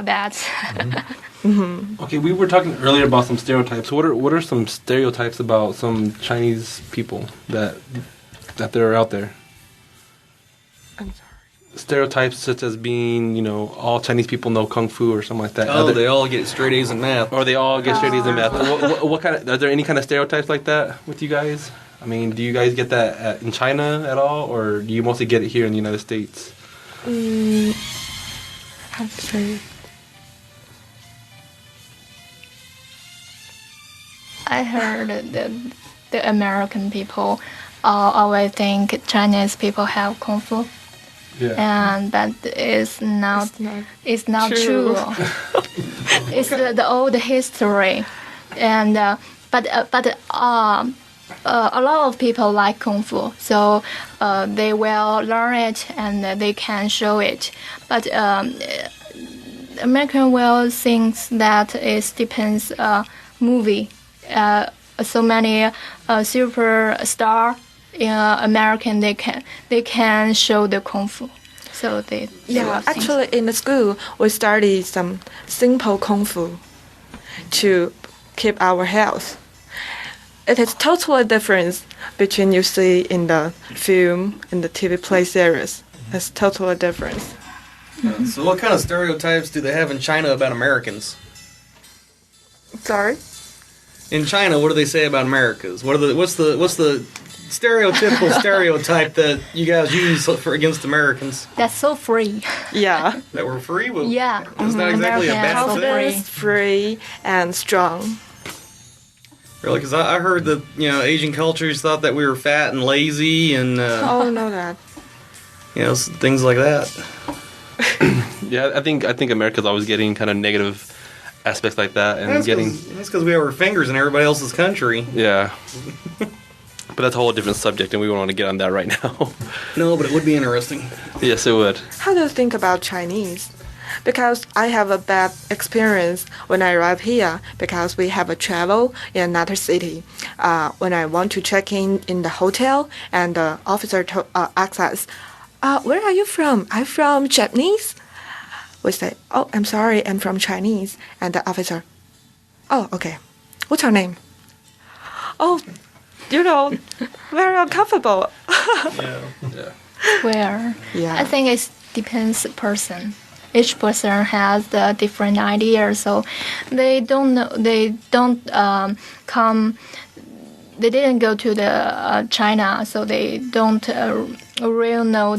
that. Okay, we were talking earlier about some stereotypes. What are some stereotypes about some Chinese people that are out there? I'm sorry. Stereotypes such as being, all Chinese people know kung fu or something like that. Oh, they all get straight A's in math. Or they all get straight A's in math. What kind of? Are there any kind of stereotypes like that with you guys? I mean, do you guys get that in China at all, or do you mostly get it here in the United States? Actually, I heard that the American people always think Chinese people have kung fu. Yeah. And that is not true. It's the old history, and but a lot of people like kung fu, so they will learn it and they can show it. But American will think that it depends movie. So many superstar in American they can show the kung fu. So they will think. Actually in the school we study some simple kung fu to keep our health. It is totally different between you see in the film, in the TV play series. It's totally different. So what kind of stereotypes do they have in China about Americans? Sorry? In China, what do they say about Americans? What's the stereotypical stereotype that you guys use against Americans? That's so free. Yeah. That we're free? Well, Yeah. It's not exactly a bad American thing. free. Free and strong. Really? Because I heard that, Asian cultures thought that we were fat and lazy and, Oh, no, that. Things like that. Yeah, I think America's always getting kind of negative aspects like that, and That's because we have our fingers in everybody else's country. Yeah. But that's a whole different subject, and we don't want to get on that right now. No, but it would be interesting. Yes, it would. How do you think about Chinese? Because I have a bad experience when I arrive here because we have a travel in another city. When I want to check in the hotel and the officer asks us, where are you from? I'm from Japanese. We say, oh, I'm sorry, I'm from Chinese. And the officer, oh, okay. What's your name? Oh, very uncomfortable. Yeah. Where? Yeah. I think it depends person. Each person has a different idea, so they don't know. They don't come. They didn't go to the China, so they don't really know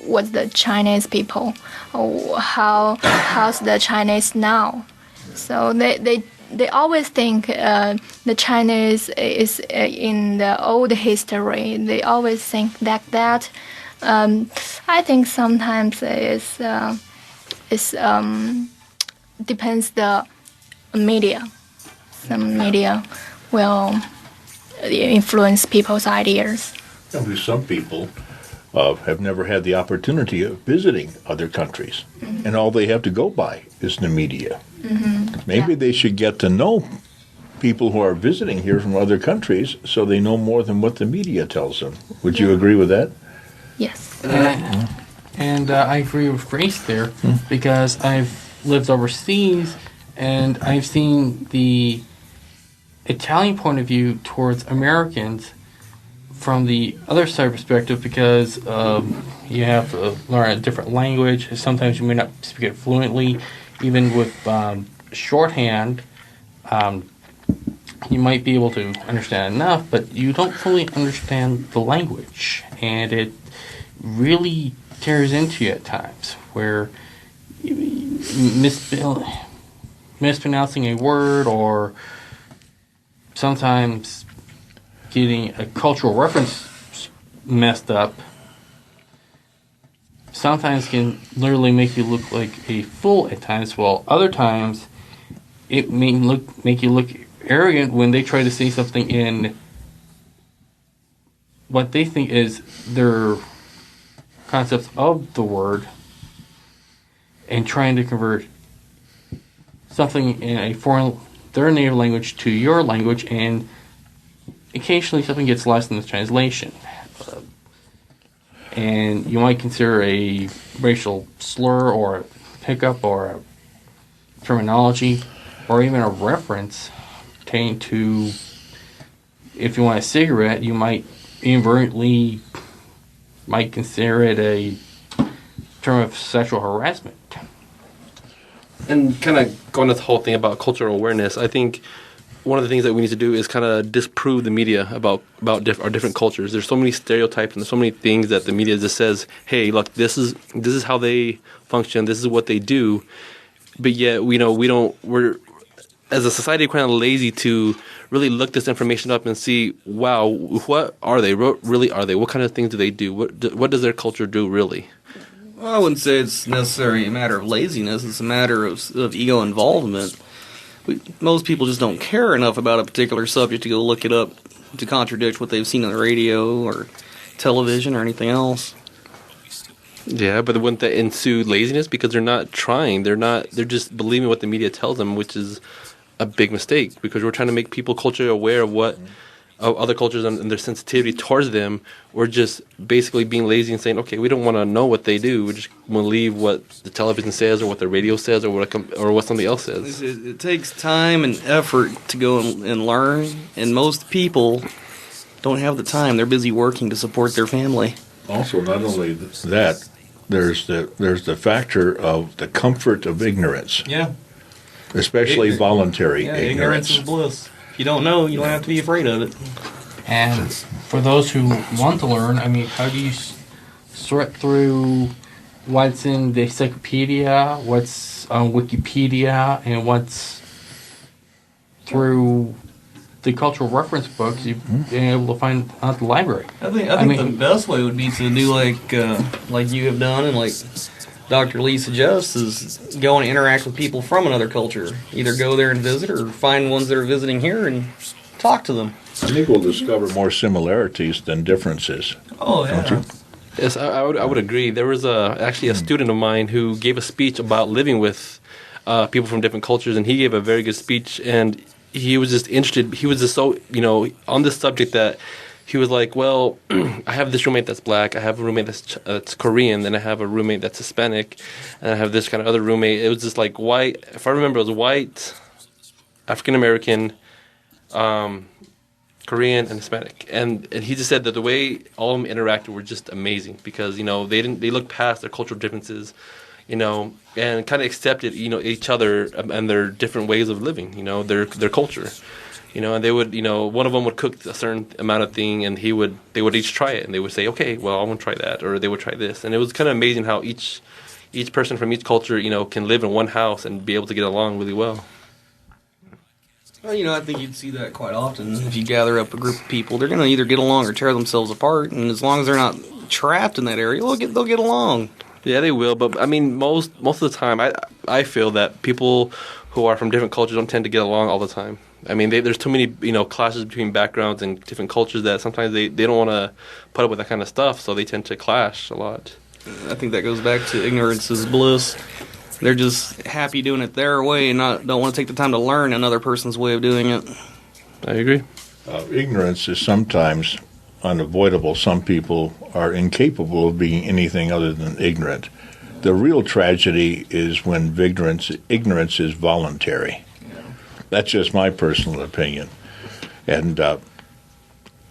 what the Chinese people, or how's the Chinese now. So they always think the Chinese is in the old history. They always think that. I think sometimes it's depends the media. Some media will influence people's ideas. And some people have never had the opportunity of visiting other countries, and all they have to go by is the media. Maybe they should get to know people who are visiting here from other countries so they know more than what the media tells them. Would you agree with that? Yes. And I agree with Grace there because I've lived overseas and I've seen the Italian point of view towards Americans from the other side perspective because you have to learn a different language. Sometimes you may not speak it fluently. Even with shorthand, you might be able to understand enough, but you don't fully understand the language. And it really tears into you at times where mispronouncing a word or sometimes getting a cultural reference messed up sometimes can literally make you look like a fool at times, while other times it may make you look arrogant when they try to say something in what they think is their concepts of the word and trying to convert something in their native language to your language, and occasionally something gets lost in the translation. And you might consider a racial slur or a hiccup or terminology or even a reference pertaining to, if you want a cigarette, you might inadvertently might consider it a term of sexual harassment. And kind of going to the whole thing about cultural awareness, I think one of the things that we need to do is kind of disprove the media about our different cultures. There's so many stereotypes and there's so many things that the media just says, hey, look, this is how they function, this is what they do. But yet, we're as a society kind of lazy to really look this information up and see, wow, what are they? Really are they? What kind of things do they do? What does their culture do really? Well, I wouldn't say it's necessarily a matter of laziness. It's a matter of ego involvement. Most people just don't care enough about a particular subject to go look it up to contradict what they've seen on the radio or television or anything else. Yeah, but wouldn't that ensue laziness? Because they're not trying. They're just believing what the media tells them, which is a big mistake, because we're trying to make people culturally aware of what of other cultures and their sensitivity towards them. We're just basically being lazy and saying, okay, we don't want to know what they do. We just want to believe what the television says or what the radio says or what somebody else says. It takes time and effort to go and learn, and most people don't have the time. They're busy working to support their family. Also, not only that, there's the factor of the comfort of ignorance, Yeah. especially voluntary Ignorance is bliss. If you don't know, you don't have to be afraid of it. And for those who want to learn, I mean, how do you sort through what's in the encyclopedia, what's on Wikipedia, and what's through the cultural reference books you've been able to find at the library? I think the best way would be to do like you have done and like Dr. Lee suggests, is go and interact with people from another culture. Either go there and visit or find ones that are visiting here and talk to them. I think we'll discover more similarities than differences. Oh, yeah. Don't you? Yes, I would agree. There was actually a student of mine who gave a speech about living with people from different cultures, and he gave a very good speech, and he was just interested. He was just so, on this subject that he was like, well, I have this roommate that's black, I have a roommate that's Korean, then I have a roommate that's Hispanic, and I have this kind of other roommate. It was just like white, if I remember, it was white, African-American, Korean, and Hispanic. And he just said that the way all of them interacted were just amazing because, they looked past their cultural differences, and kind of accepted, each other and their different ways of living, their culture. And they would, one of them would cook a certain amount of thing, and they would each try it, and they would say, okay, well, I want to try that, or they would try this, and it was kind of amazing how each person from each culture, can live in one house and be able to get along really well. Well, I think you'd see that quite often if you gather up a group of people. They're going to either get along or tear themselves apart, and as long as they're not trapped in that area, they'll get along. Yeah, they will, but I mean, most of the time, I feel that people who are from different cultures don't tend to get along all the time. I mean, there's too many, clashes between backgrounds and different cultures that sometimes they don't want to put up with that kind of stuff, so they tend to clash a lot. I think that goes back to ignorance is bliss. They're just happy doing it their way and don't want to take the time to learn another person's way of doing it. I agree. Ignorance is sometimes unavoidable. Some people are incapable of being anything other than ignorant. The real tragedy is when ignorance is voluntary. That's just my personal opinion. And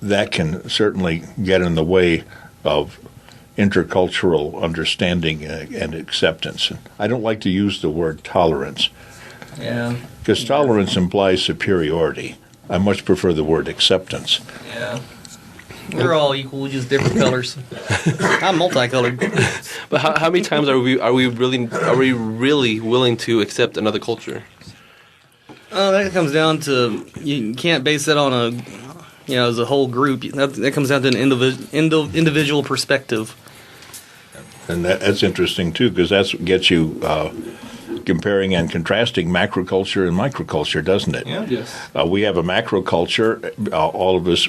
that can certainly get in the way of intercultural understanding and acceptance. I don't like to use the word tolerance. Yeah. Because tolerance implies superiority. I much prefer the word acceptance. Yeah. We're all equal, just different colors. I'm multicolored. But how many times are we really willing to accept another culture? That comes down to you can't base that on as a whole group. That comes down to an individual perspective. And that's interesting too, because that's what gets you comparing and contrasting macroculture and microculture, doesn't it? Yeah. Yes. We have a macroculture, all of us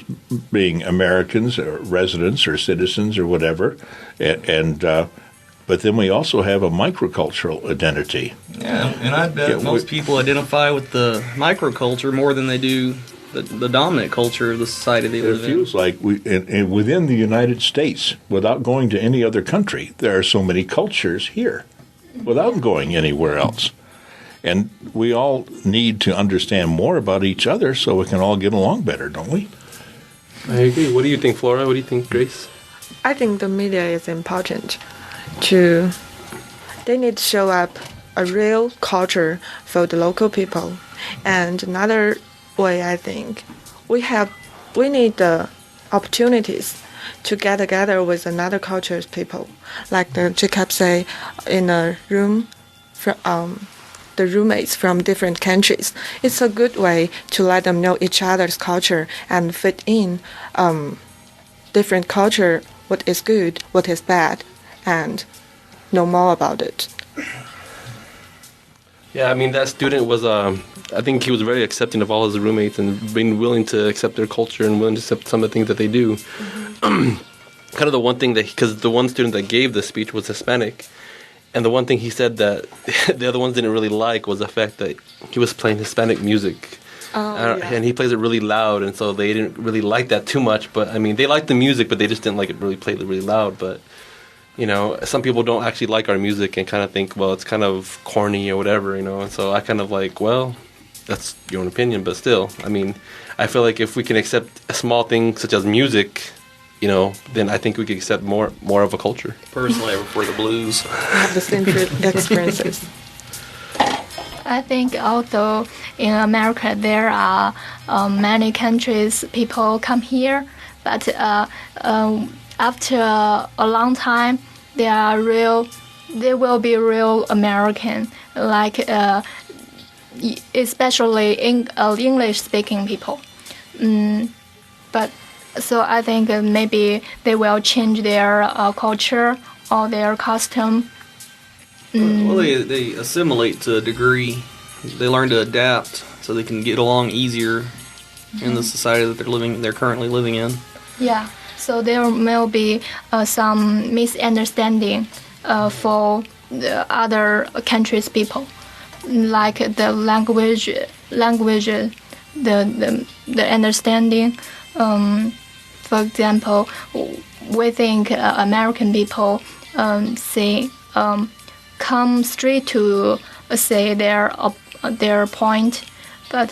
being Americans or residents or citizens or whatever, but then we also have a microcultural identity. Yeah, and I bet most people identify with the microculture more than they do the dominant culture of the society they live in. It feels like within the United States, without going to any other country, there are so many cultures here without going anywhere else. And we all need to understand more about each other so we can all get along better, don't we? I agree. What do you think, Flora? What do you think, Grace? I think the media is important to. They need to show up a real culture for the local people. And another way, I think, we need the opportunities to get together with another culture's people, like the Jacob say, in a room, the roommates from different countries. It's a good way to let them know each other's culture and fit in different culture, what is good, what is bad, and know more about it. Yeah, I mean, that student was, I think he was very accepting of all his roommates and being willing to accept their culture and willing to accept some of the things that they do. Kind of the one thing that, because the one student that gave the speech was Hispanic, and the one thing he said that the other ones didn't really like was the fact that he was playing Hispanic music. And he plays it really loud, and so they didn't really like that too much. But, I mean, they liked the music, but they just didn't like it really played really loud. But, you know, some people don't actually like our music and kind of think, well, it's kind of corny or whatever, you know. And so I kind of like, well, that's your own opinion, but still, I mean, I feel like if we can accept a small thing such as music, you know, then I think we can accept more of a culture. Personally, I prefer the blues. I have the same experiences. I think although in America there are many countries people come here, but after a long time they will be real American, like especially English speaking people. But so I think maybe they will change their culture or their costume. Well, they assimilate to a degree. They learn to adapt so they can get along easier in the society that they're currently living in. Yeah. So there may be some misunderstanding for the other countries' people, like the language, the understanding. For example, we think American people say. Come straight to say their point, but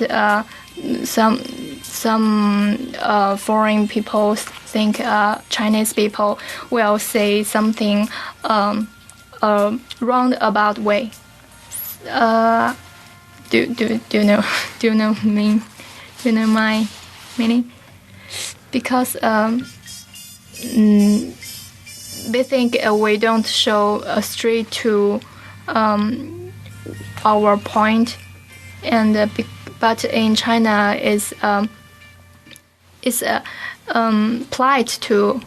some foreign people think Chinese people will say something roundabout way. Do you know my meaning? Because they think we don't show straight to our point, and but in China it's polite to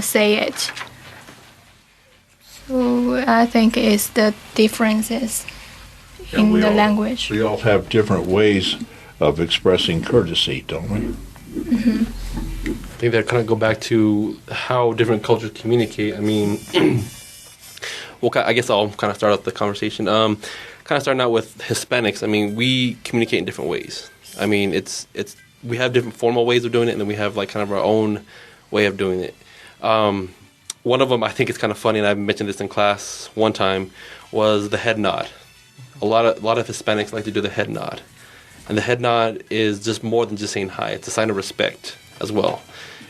say it. So I think it's the differences in the language. We all have different ways of expressing courtesy, don't we? Mm-hmm. I think that kind of go back to how different cultures communicate. I mean, well, I guess I'll kind of start out the conversation. Kind of starting out with Hispanics. I mean, we communicate in different ways. I mean, we have different formal ways of doing it, and then we have like kind of our own way of doing it. One of them, I think it's kind of funny, and I mentioned this in class one time, was the head nod. A lot of Hispanics like to do the head nod, and the head nod is just more than just saying hi. It's a sign of respect as well.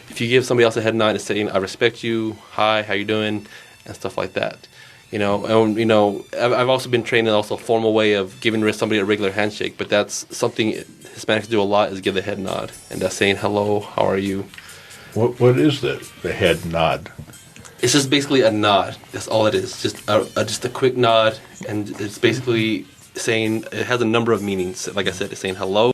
If you give somebody else a head nod and saying, I respect you, hi, how you doing, and stuff like that. You know, and, you know, I've also been trained in also a formal way of giving somebody a regular handshake, but that's something Hispanics do a lot, is give the head nod. And that's saying, hello, how are you? What is the head nod? It's just basically a nod. That's all it is. Just a quick nod, and it's basically saying, it has a number of meanings. Like I said, it's saying hello,